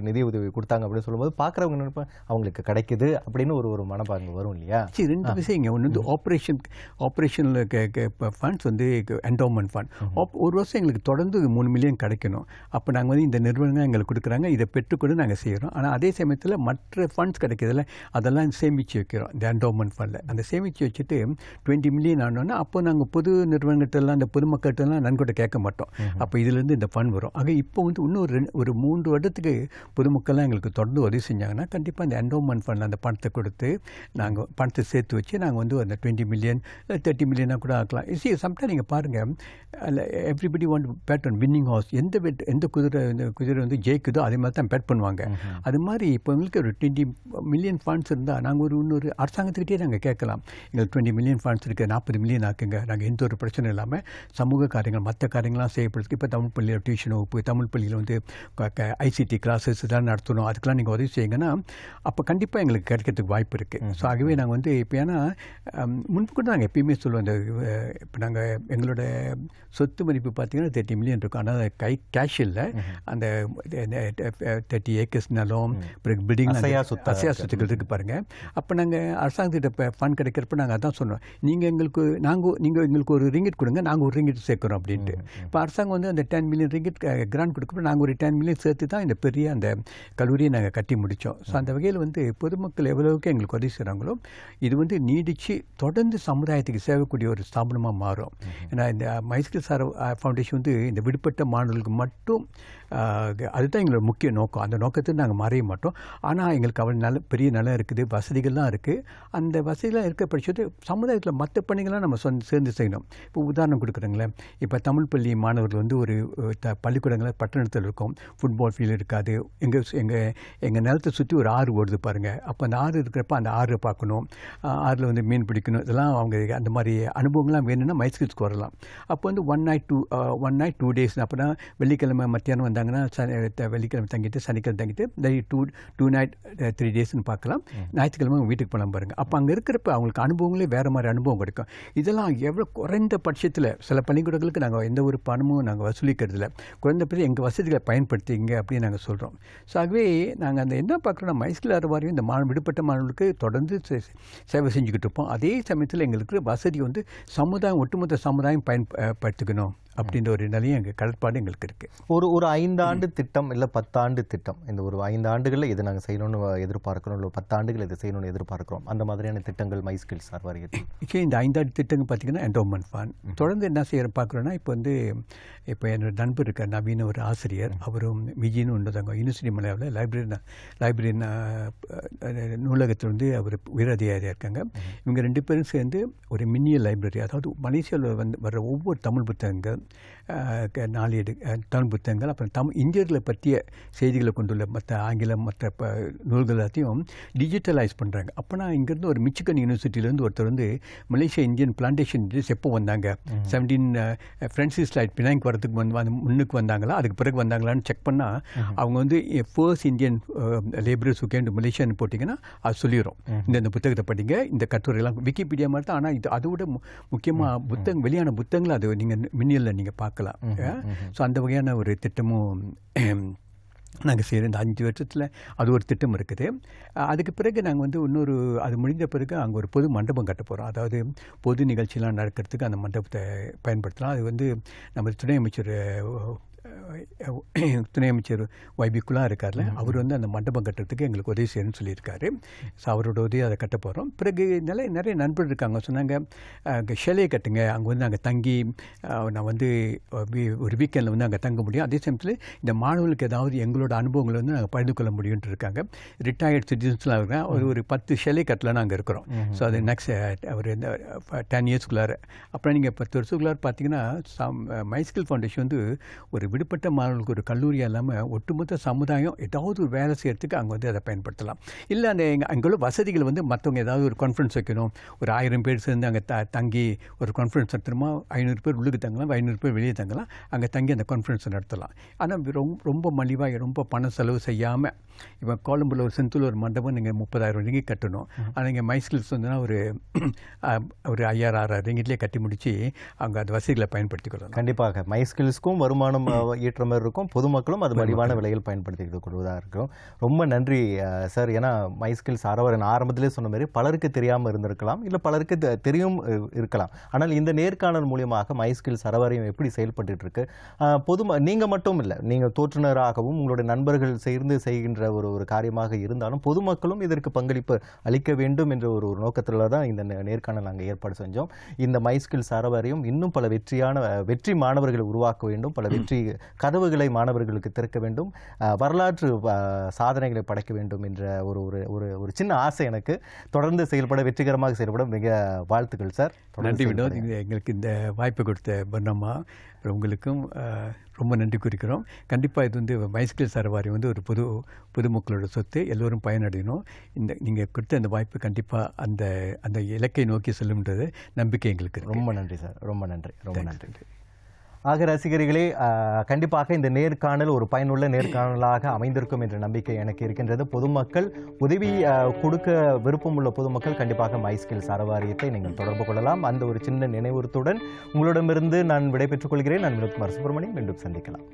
நிதி உதவி கொடுத்தாங்க அப்படின்னு சொல்லும்போது பார்க்குறவங்க நினைப்பேன் அவங்களுக்கு கிடைக்குது அப்படின்னு ஒரு மனப்பாங்க வரும் இல்லையா? சரி, 2 விஷயம். இங்கே ஒன்று வந்து ஆப்ரேஷனில் ஃபண்ட்ஸ் வந்து என்டோமெண்ட் ஃபண்ட் ஒரு வருஷம் எங்களுக்கு தொடர்ந்து 3 மில்லியன் கிடைக்கணும். அப்போ நாங்கள் வந்து இந்த நிறுவனங்கள் எங்களுக்கு கொடுக்குறாங்க, இதை பெற்றுக்கொண்டு நாங்கள் செய்கிறோம். ஆனால் அதே சமயத்தில் மற்ற ஃபண்ட்ஸ் கிடைக்கிறதுல அதெல்லாம் சேமித்து வைக்கிறோம் இந்த என்டோமெண்ட் ஃபண்டில். அந்த சேமித்து வச்சுட்டு 20 மில்லியன் ஆனோன்னா அப்போ நாங்கள் பொது நிறுவனங்கள்ட்டெல்லாம் அந்த பொதுமக்கள்கிட்டலாம் நன்கொடை கேட்க மாட்டோம். அப்போ இதுலேருந்து இந்த ஃபண்ட் வரும். ஆக இப்போ வந்து இன்னும் ஒரு 3 வருடத்துக்கு பொதுமக்கள்லாம் எங்களுக்கு தொடர்ந்து உதவி செஞ்சாங்கன்னா கண்டிப்பாக இந்த என்டோமெண்ட் ஃபண்டில் அந்த பணத்தை கொடுத்து நாங்கள் பணத்தை சேர்த்து வச்சு நாங்கள் வந்து அந்த 20 மில்லியன் 30 மில்லியனாக கூட ஆக்கலாம். சம்டைம் நீங்கள் பாருங்கள், everybody want bet on winning horse. எந்த குதிரை வந்து ஜெயிக்குதோ அதே மாதிரி தான் பேட் பண்ணுவாங்க. அது மாதிரி இப்போ எங்களுக்கு ஒரு 20 மில்லியன் ஃபண்ட்ஸ் இருந்தால் நாங்கள் இன்னொரு அரசாங்கத்துக்கிட்டே நாங்கள் கேட்கலாம், எங்களுக்கு 20 மில்லியன் ஃபண்ட்ஸ் இருக்குது, 40 மில்லியன் ஆக்குங்க, நாங்கள் எந்த ஒரு பிரச்சனை இல்லாமல் சமூக காரியங்கள் மற்ற காரியங்கள்லாம் செய்யப்படுறதுக்கு. இப்போ தமிழ் பள்ளியில் டியூஷன் வகுப்பு, தமிழ் பள்ளியில் வந்து ICT கிளாஸஸ் இதெல்லாம் நடத்தணும், அதுக்கெலாம் நீங்கள் உதவி செய்யுங்கன்னா அப்போ கண்டிப்பாக எங்களுக்கு கிடைக்கிறதுக்கு வாய்ப்பு இருக்குது. ஸோ ஆகவே நாங்கள் வந்து இப்போ ஏன்னா முன்பு கூட நாங்கள் எப்பயுமே சொல்லுவோம், இந்த இப்போ நாங்கள் எங்களோட சொத்து மதிப்பு பார்த்தீங்கன்னா 30 மில்லியன் இருக்கும். ஆனால் கேஷ் இல்லை, அந்த 30 ஏக்கர்ஸ் நிலம், பிறகு பில்டிங், அசையா சொத்துக்கள் இருக்குது பாருங்கள். அப்போ நாங்கள் அரசாங்கத்திட்ட இப்போ ஃபண்ட் கிடைக்கிறப்ப நாங்கள் அதான் சொன்னோம், நீங்கள் எங்களுக்கு ஒரு ரிங்கிட் கொடுங்க, நாங்கள் ஒரு ரிங்கிட் சேர்க்குறோம் அப்படின்ட்டு. இப்போ அரசாங்கம் வந்து அந்த 10 மில்லியன் ரிங்கிட் கிராண்ட் கொடுக்கப்போ நாங்கள் ஒரு 10 மில்லியன் சேர்த்து தான் இந்த பெரிய அந்த கல்லூரியை நாங்கள் கட்டி முடித்தோம். ஸோ அந்த வகையில் வந்து பொதுமக்கள் எவ்வளவுக்கு எங்களுக்கு உதவி செய்கிறாங்களோ இது வந்து நீடித்து தொடர்ந்து சமுதாயத்துக்கு சேவைக்கூடிய ஒரு ஸ்தாபனமாக மாறும். ஏன்னா இந்த மைஸ்கில் ஃபவுண்டேஷன் வந்து இந்த விடுபட்ட மாணவர்களுக்கு மட்டும் அதுதான் எங்களோட முக்கிய நோக்கம். அந்த நோக்கத்தை நாங்கள் மறைய மாட்டோம். ஆனால் எங்களுக்கு அவ்வளோ பெரிய நிலம் இருக்குது, வசதிகள்லாம் இருக்குது. அந்த வசதிலாம் இருக்க பட்சத்து சமுதாயத்தில் மற்ற பணிகள்லாம் நம்ம சேர்ந்து செய்யணும். இப்போ உதாரணம் கொடுக்குறேங்களேன், இப்போ தமிழ் பள்ளி மாணவர்கள் வந்து ஒரு பள்ளிக்கூடங்களில் பட்டணத்தில் இருக்கும், ஃபுட்பால் ஃபீல்டு இருக்காது. எங்கள் நிலத்தை சுற்றி ஒரு ஆறு ஓடுது பாருங்கள். அப்போ அந்த ஆறு இருக்கிறப்ப அந்த ஆறு பார்க்கணும், ஆறில் வந்து மீன் பிடிக்கணும், இதெல்லாம் அவங்க அந்த மாதிரி அனுபவங்கள்லாம் வேணும்னா மைஸ்கில்ஸ்க்கு வரலாம். அப்போ வந்து 1 night 2 days. அப்போனா வெள்ளிக்கிழமை மத்தியானம் வந்தாங்கன்னா வெள்ளிக்கிழமை தங்கிட்டு சனிக்கிழமை தங்கிட்டு 2 night 3 daysன்னு பார்க்கலாம். ஞாயிற்றுக்கிழமை வீட்டுக்கு போகலாம் பாருங்கள். அப்போ அங்கே இருக்கிறப்ப அவங்களுக்கு அனுபவங்களே வேறு மாதிரி அனுபவம் கிடைக்கும். இதெல்லாம் எவ்வளோ குறைந்த பட்சத்தில் சில பள்ளிக்கூடங்களுக்கு நாங்கள் எந்த ஒரு பணமும் நாங்கள் வசூலிக்கிறதில்ல. குறைந்தபட்சம் எங்கள் வசதிகளை பயன்படுத்திங்க அப்படின்னு நாங்கள் சொல்கிறோம். ஸோ ஆகவே நாங்கள் அந்த என்ன பார்க்குறோன்னா மைஸ்கில் அறவாரியம் இந்த விடுபட்ட மாணவர்களுக்கு தொடர்ந்து சேவை செஞ்சுக்கிட்டு இருப்போம். அதே சமயத்தில் எங்களுக்கு வசதி வந்து சமுதாயம் ஒட்டுமொத்த சமுதாயம் பயன்படுத்திக்கணும் அப்படின்ற ஒரு நிலையும் எங்கள் கடற்பாடு எங்களுக்கு இருக்குது. ஒரு 5 ஆண்டு திட்டம் இல்லை 10 ஆண்டு திட்டம், இந்த ஒரு 5 ஆண்டுகளில் இது நாங்கள் செய்யணும்னு எதிர்பார்க்கிறோம், இல்லை 10 ஆண்டுகள் இது செய்யணும்னு எதிர்பார்க்கிறோம், அந்த மாதிரியான திட்டங்கள் மைஸ்கில்ஸ் அறவாரியத்தில் இந்த 5 ஆண்டு திட்டங்கள் பார்த்திங்கன்னா என்டோமெண்ட் ஃபண்ட் தொடர்ந்து என்ன செய்ய பார்க்குறோன்னா இப்போ என்னோட நண்பர் இருக்கார் நவீன ஒரு ஆசிரியர், அவரும் விஜின்னு ஒன்றுதாங்க யூனிவர்சிட்டி மலையாவில் லைப்ரரி நூலகத்தில் வந்து அவர் உயரதிகாரியாக இருக்காங்க. இவங்க 2 பேரும் சேர்ந்து ஒரு மினிய லைப்ரரி, அதாவது மலேசியாவில் வர்ற ஒவ்வொரு தமிழ் புத்தகங்கள், நாளேடு தமிழ் புத்தகங்கள், அப்புறம் இந்தியர்களை பற்றிய செய்திகளை கொண்டுள்ள மற்ற ஆங்கிலம் மற்ற நூல்கள் எல்லாத்தையும் டிஜிட்டலைஸ் பண்ணுறாங்க. அப்போனா இங்கேருந்து ஒரு மிச்சிகன் யூனிவர்சிட்டியிலேருந்து ஒருத்தர் வந்து மலேசியா இந்தியன் பிளான்டேஷன் எப்போ வந்தாங்க, 17 ஃப்ரான்சிஸ் லைட் பினாங்க்கு வரதுக்கு முன்னுக்கு வந்தாங்களா அதுக்கு பிறகு வந்தாங்களான்னு செக் பண்ணால் அவங்க வந்து first Indian labourers who came to மலேசியான்னு போட்டிங்கன்னா அது சொல்லிடும். இந்த புத்தகத்தை படிங்க, இந்த கட்டுரையெல்லாம் விக்கிபீடியா மாதிரி தான். ஆனால் இது அதோட முக்கியமாக வெளியான புத்தகங்களை அது நீங்கள் மின்னியலில் நீங்கள் பார்க்கலாம். ஸோ அந்த வகையான ஒரு திட்டமும் நாங்கள் செய்கிறோம். இந்த 5 வருஷத்தில் அது ஒரு திட்டம் இருக்குது. அதுக்கு பிறகு நாங்கள் வந்து இன்னொரு அது முடிந்த பிறகு அங்கே ஒரு பொது மண்டபம் கட்ட போகிறோம். அதாவது பொது நிகழ்ச்சியெலாம் நடக்கிறதுக்கு அந்த மண்டபத்தை பயன்படுத்தலாம். அது வந்து நம்ம துணை அமைச்சர் வைபிக்குலாம் இருக்கார்ல, அவர் வந்து அந்த மண்டபம் கட்டுறதுக்கு எங்களுக்கு உதவி செய்யணும்னு சொல்லியிருக்காரு. ஸோ அவரோட உதவி அதை கட்ட போகிறோம். பிறகு நிறைய நண்பர்கள் இருக்காங்க, சொன்னாங்க ஷெலே கட்டுங்க, அங்கே வந்து நாங்கள் தங்கி நான் வந்து ஒரு வீக்கெண்டில் வந்து அங்கே தங்க முடியும். அதே சமயத்தில் இந்த மாணவர்களுக்கு ஏதாவது எங்களோட அனுபவங்களை வந்து நாங்கள் பகிர்ந்து கொள்ள முடியும்னு இருக்காங்க. ரிட்டையர்ட் சிட்டிசன்ஸ்லாம் இருக்காங்க. ஒரு 10 ஷெலே கட்டலாம் நாங்கள் இருக்கிறோம். ஸோ அது நெக்ஸ்ட் ஒரு 10 இயர்ஸ்குள்ளார. அப்புறம் நீங்கள் 10 வருஷத்துக்குள்ளார பார்த்தீங்கன்னா மைஸ்கில் ஃபவுண்டேஷன் வந்து ஒரு விடுபட்ட மாணவர்களுக்கு ஒரு கல்லூரியாக இல்லாமல் ஒட்டுமொத்த சமுதாயம் ஏதாவது ஒரு வேலை செய்கிறதுக்கு அங்கே வந்து அதை பயன்படுத்தலாம். இல்லை அந்த அங்குள்ள வசதிகள் வந்து மற்றவங்க ஏதாவது ஒரு கான்ஃபரன்ஸ் வைக்கணும், ஒரு 1000 பேர் சேர்ந்து அங்கே தங்கி ஒரு கான்ஃபரன்ஸ் நடத்தணுமா, 500 பேர் உள்ளுக்கு தங்கலாம், 500 பேர் வெளியே தங்கலாம், அங்கே தங்கி அந்த கான்ஃபரன்ஸை நடத்தலாம். ஆனால் ரொம்ப மலிவாக ரொம்ப பண செலவு செய்யாமல், இப்போ கொழும்புல ஒரு செந்தில் ஒரு மண்டபம் நீங்கள் 30,000 ரிங்கிட் கட்டணும். ஆனால் இங்கே மைஸ்கில்ஸ் வந்துன்னா ஒரு 5,000-6,000 ரிங்கிட்லேயே கட்டி முடித்து அவங்க அந்த வசதிகளை பயன்படுத்திக்கொள்ளலாம். கண்டிப்பாக மைஸ்கில்ஸ்க்கும் வருமானம் ஈட்டுற மாதிரி இருக்கும், பொதுமக்களும் அது மலிவான விலையில் பயன்படுத்திக்கிட்டு கொள்வதாக இருக்கும். ரொம்ப நன்றி சார். ஏன்னா மைஸ்கில்ஸ் அறவாரியம் ஆரம்பத்திலே சொன்ன மாதிரி பலருக்கு தெரியாமல் இருந்திருக்கலாம், இல்லை பலருக்கு தெரியும் இருக்கலாம். ஆனால் இந்த நேர்காணல் மூலியமாக மைஸ்கில்ஸ் அறவாரியம் எப்படி செயல்பட்டு இருக்கு, நீங்கள் மட்டும் இல்லை, நீங்கள் தோற்றுநராகவும் உங்களுடைய நண்பர்கள் சேர்ந்து செய்கின்ற ஒரு காரியமாக இருந்தாலும் பொதுமக்களும் இதற்கு பங்களிப்பு அளிக்க வேண்டும் என்ற ஒரு நோக்கத்தில் தான் இந்த நேர்காணல் நாங்கள் ஏற்பாடு செஞ்சோம். இந்த மைஸ்கில்ஸ் அறவாரியம் இன்னும் பல வெற்றி மாணவர்களை உருவாக்க வேண்டும், பல வெற்றி கதவுகளை மாணவர்களுக்கு திறக்க வேண்டும், வரலாற்று சாதனைகளை படைக்க வேண்டும் என்ற ஒரு சின்ன ஆசை எனக்கு. தொடர்ந்து செயல்பட, வெற்றிகரமாக செயல்பட மிக வாழ்த்துக்கள் சார். நன்றி வினோத், எங்களுக்கு இந்த வாய்ப்பு கொடுத்த பர்ணம்மா உங்களுக்கும் ரொம்ப நன்றி குறிக்கிறோம். கண்டிப்பாக இது வந்து மைஸ்கில்ஸ் அறவாரியம் வந்து ஒரு பொதுமக்களோட சொத்து, எல்லோரும் பயனடையணும். நீங்கள் கொடுத்த அந்த வாய்ப்பு கண்டிப்பாக அந்த இலக்கை நோக்கி செல்லும்ன்றது நம்பிக்கை எங்களுக்கு. ரொம்ப நன்றி சார், ரொம்ப நன்றி, ரொம்ப நன்றி. ஆக ரசிகர்களே, கண்டிப்பாக இந்த நேர்காணல் ஒரு பயனுள்ள நேர்காணலாக அமைந்திருக்கும் என்ற நம்பிக்கை எனக்கு இருக்கின்றது. பொதுமக்கள் உதவி கொடுக்க விருப்பமுள்ள பொதுமக்கள் கண்டிப்பாக மைஸ்கில்ஸ் அறவாரியத்தை நீங்கள் தொடர்பு கொள்ளலாம். அந்த ஒரு சின்ன நினைவுறுத்துடன் உங்களிடமிருந்து நான் விடைபெற்றுக் கொள்கிறேன். நான் வினோத்குமார் சுப்பிரமணியம். மீண்டும் சந்திக்கலாம்.